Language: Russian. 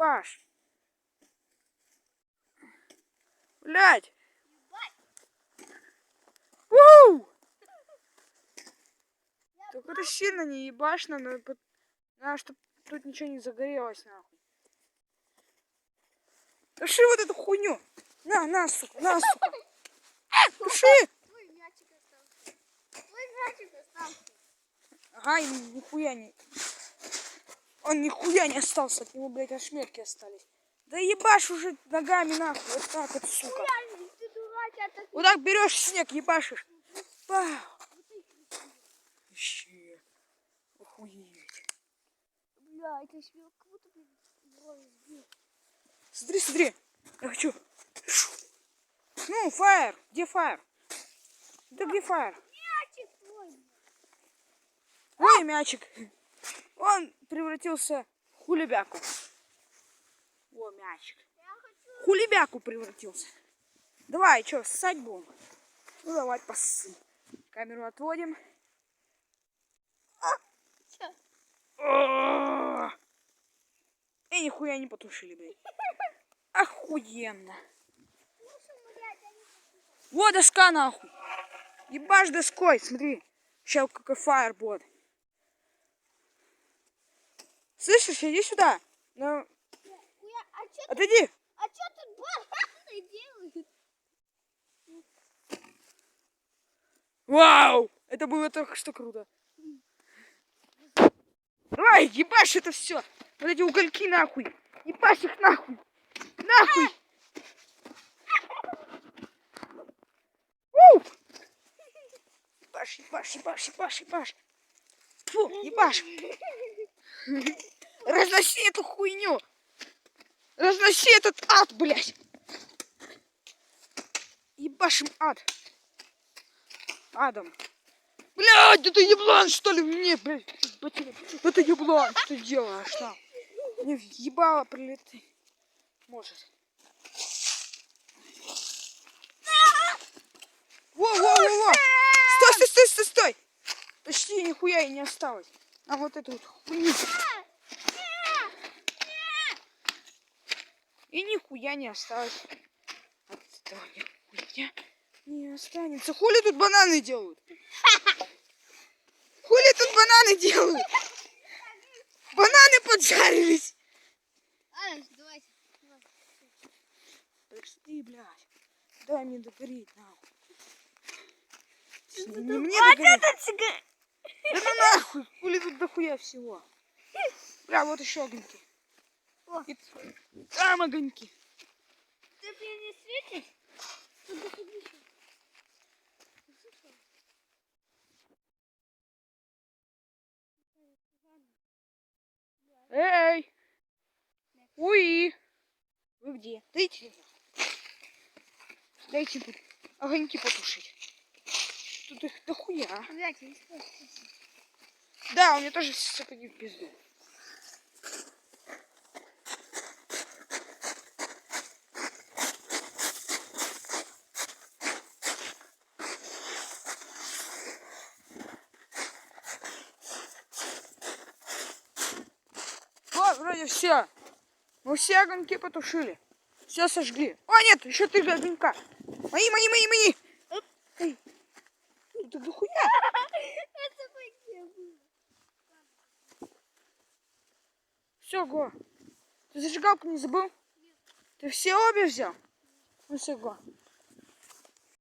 ебашь. Блядь. Уу! Только ты сильно не ебашь, надо, чтобы тут ничего не загорелось, нахуй. Туши вот эту хуйню. На, сука, на, сука. Туши. Твой мячик остался. Твой мячик остался. Ага, и нихуя не... Он нихуя не остался, от него, блядь, ошметки остались. Да ебашь уже ногами, нахуй, вот так вот, сука. Реально, ты дурак, это... Вот так берешь снег, ебашишь. Пау. Вообще. Охуеть. Бля, это ж как будто бы бронь сбил. Смотри, смотри. Я хочу. Ну, фаер. Где фаер? Да где фаер? Мячик твой. Ой, мячик. Он превратился в хулебяку. О, мячик. В хулебяку превратился. Давай, что, ссать будем? Ну, давай, поссы. Камеру отводим. И нихуя не потушили, блядь. Охуенно. Вот доска, нахуй. Ебашь доской, смотри. Сейчас какой фаер будет. Слышишь, иди сюда. Ну... Отойди. А что тут бананы делают? Вау! Это было только что круто. Давай, ебашь это все. Вот эти угольки нахуй. Ебашь их нахуй. Нахуй. Ебашь, ебашь, ебашь, ебашь, ебашь. Фу, ебашь. Разноси эту хуйню. Разноси этот ад, блядь. Ебашим ад. Адом. Блядь, это еблан, что ли? Мне, блядь, это еблан, что ты делаешь там? Мне ебало прилеты. Может. Во-во-во-во! Стой, стой, стой, стой, стой! Почти нихуя и не осталось. А вот эту вот хуйню. И нихуя не осталось. От этого нихуя не останется. Хули тут бананы делают? Хули тут бананы делают? Бананы поджарились. Давай. Подожди, блядь. Дай мне догореть, нахуй. Не мне Вот догореть. это Да ну нахуй. Хули тут дохуя всего. Бля, вот еще огоньки. И там огоньки. Ты мне не светишь? Эй! Уи! Вы где? Дайте. Дайте тут огоньки потушить. Тут их дохуя. Да, у меня тоже сапоги в пизду. Вот, вроде все. Мы все огоньки потушили. Все сожгли. О, нет, еще 3 огонька. Мои. Эй, это дохуя. Все, Го. Ты зажигалку не забыл? Ты все обе взял? Ну все, Го.